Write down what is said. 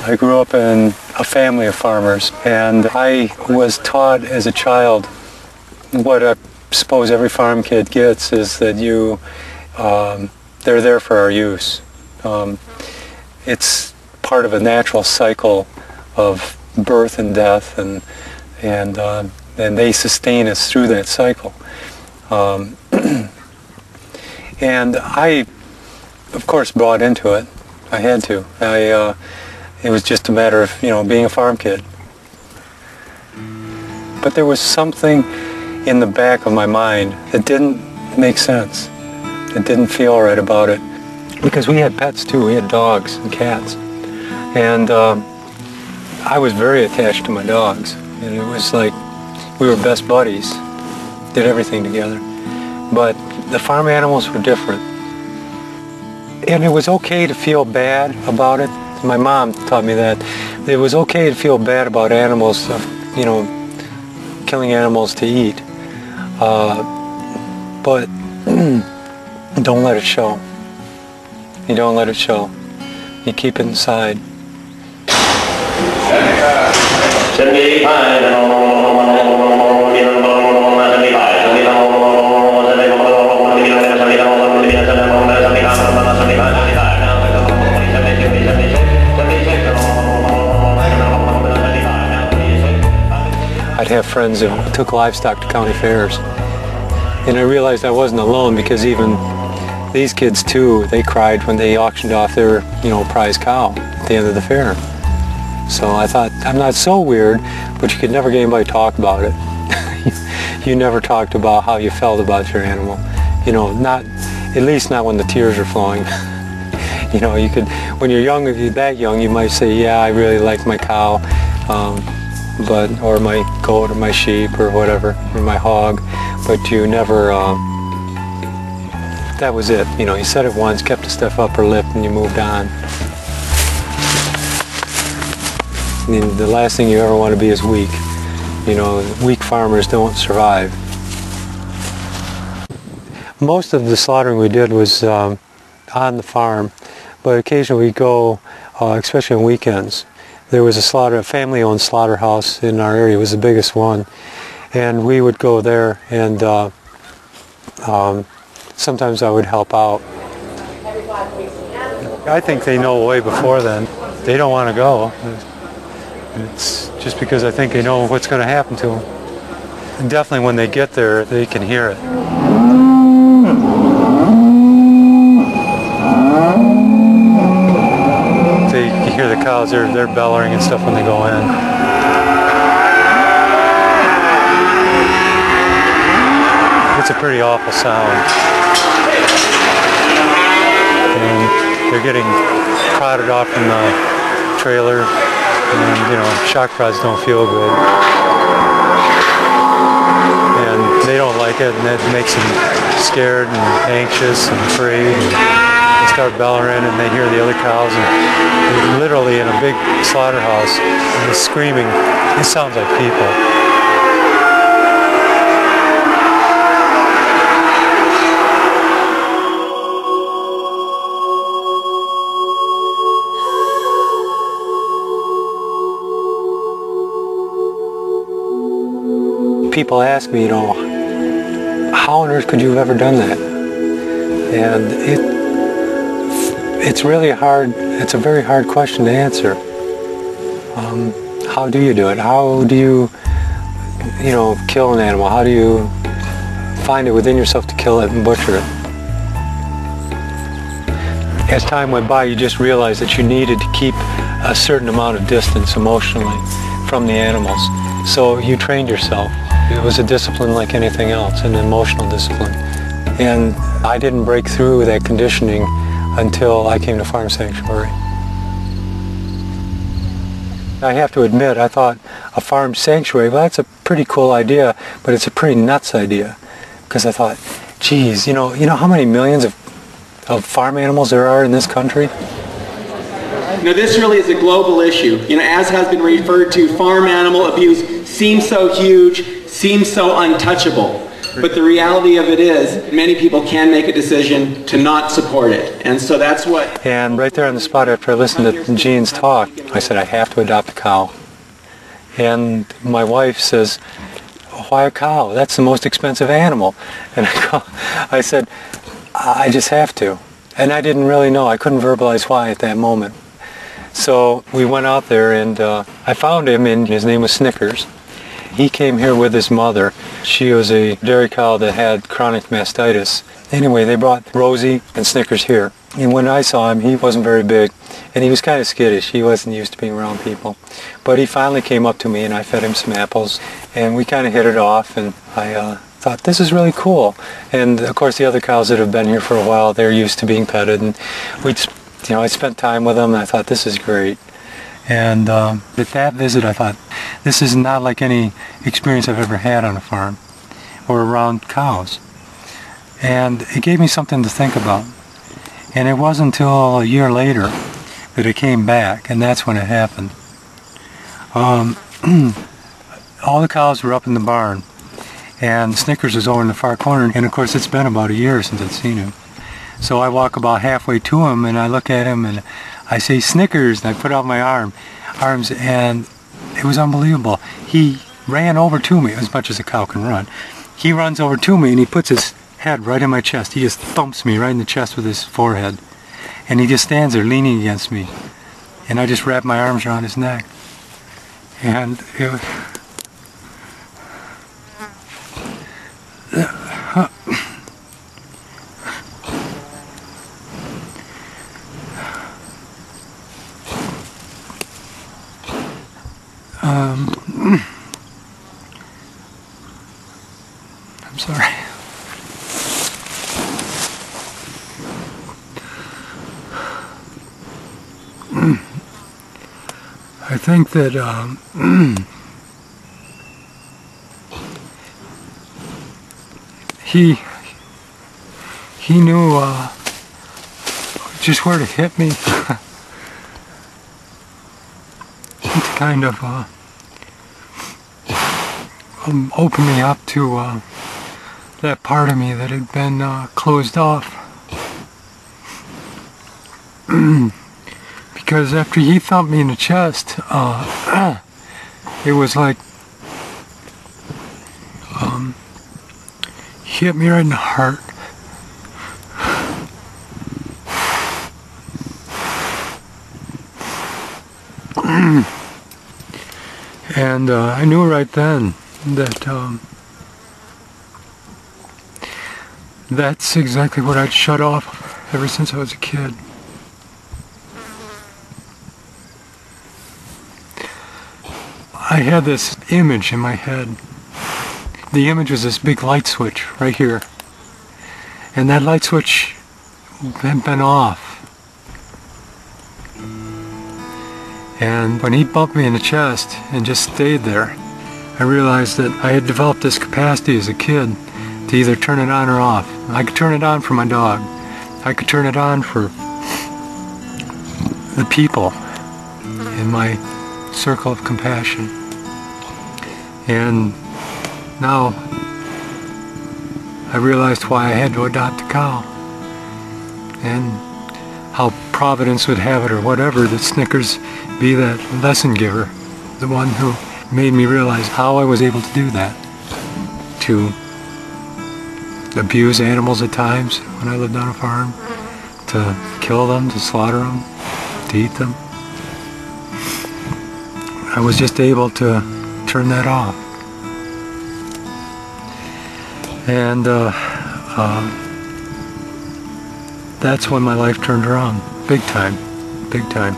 I grew up in a family of farmers, and I was taught as a child what I suppose every farm kid gets is that they're there for our use. It's part of a natural cycle of birth and death, and they sustain us through that cycle. And I, of course, bought into it. I had to. It was just a matter of, being a farm kid. But there was something in the back of my mind that didn't make sense. It didn't feel right about it. Because we had pets too. We had dogs and cats. And I was very attached to my dogs. And it was like we were best buddies. Did everything together. But the farm animals were different. And it was okay to feel bad about it. My mom taught me that. It was okay to feel bad about animals, killing animals to eat. But don't let it show. You don't let it show. You keep it inside. I'd have friends who took livestock to county fairs. And I realized I wasn't alone, because even these kids too, they cried when they auctioned off their, prize cow at the end of the fair. So I thought, I'm not so weird, but you could never get anybody to talk about it. You never talked about how you felt about your animal. At least not when the tears are flowing. You could, when you're young, if you're that young, you might say, yeah, I really like my cow. Or my goat or my sheep or whatever, or my hog, but you never, that was it. You said it once, kept the stuff up her lip, and you moved on. And the last thing you ever want to be is weak. Weak farmers don't survive. Most of the slaughtering we did was on the farm, but occasionally we'd go, especially on weekends. There was a family-owned slaughterhouse in our area. It was the biggest one, and we would go there, and sometimes I would help out. I think they know way before then. They don't want to go. It's just because I think they know what's going to happen to them. And definitely when they get there, they can hear it. You hear the cows, they're bellowing and stuff when they go in. It's a pretty awful sound. And they're getting prodded off from the trailer, and shock prods don't feel good. And they don't like it, and that makes them scared and anxious and afraid. They start bellowing, and they hear the other cows, and literally in a big slaughterhouse, and the screaming, it sounds like people. People ask me, how on earth could you have ever done that? And it's really hard. It's a very hard question to answer. How do you do it? How do you, kill an animal? How do you find it within yourself to kill it and butcher it? As time went by, you just realized that you needed to keep a certain amount of distance emotionally from the animals. So you trained yourself. It was a discipline like anything else, an emotional discipline. And I didn't break through that conditioning until I came to Farm Sanctuary. I have to admit, I thought a farm sanctuary, well, that's a pretty cool idea, but it's a pretty nuts idea. Because I thought, geez, you know how many millions of farm animals there are in this country? This really is a global issue. As has been referred to, farm animal abuse seems so huge, seems so untouchable. But the reality of it is, many people can make a decision to not support it. And so that's what... And right there on the spot, after I listened to Gene's talk, I said, I have to adopt a cow. And my wife says, why a cow? That's the most expensive animal. And I said, I just have to. And I didn't really know. I couldn't verbalize why at that moment. So we went out there, and I found him, and his name was Snickers. He came here with his mother. She was a dairy cow that had chronic mastitis. Anyway, they brought Rosie and Snickers here. And when I saw him, he wasn't very big, and he was kind of skittish. He wasn't used to being around people. But he finally came up to me, and I fed him some apples, and we kind of hit it off, and I thought, this is really cool. And of course, the other cows that have been here for a while, they're used to being petted, and I spent time with them, and I thought, this is great. And at that visit, I thought, this is not like any experience I've ever had on a farm or around cows. And it gave me something to think about. And it wasn't until a year later that it came back, and that's when it happened. All the cows were up in the barn, and Snickers was over in the far corner, and of course it's been about a year since I'd seen him. So I walk about halfway to him, and I look at him, and I say, Snickers, and I put out my arms, and it was unbelievable. He ran over to me, as much as a cow can run. He runs over to me, and he puts his head right in my chest. He just thumps me right in the chest with his forehead. And he just stands there leaning against me. And I just wrap my arms around his neck. And it was... I'm sorry. I think that he knew just where to hit me to kind of open me up to that part of me that had been closed off. Because after he thumped me in the chest, it was like he hit me right in the heart. And I knew right then that that's exactly what I'd shut off ever since I was a kid. I had this image in my head. The image was this big light switch right here. And that light switch had been off. And when he bumped me in the chest and just stayed there, I realized that I had developed this capacity as a kid to either turn it on or off. I could turn it on for my dog. I could turn it on for the people in my circle of compassion. And now I realized why I had to adopt a cow, and how Providence would have it, or whatever, that Snickers be that lesson giver, the one who made me realize how I was able to do that, to abuse animals at times when I lived on a farm, to kill them, to slaughter them, to eat them. I was just able to turn that off. And that's when my life turned around, big time, big time.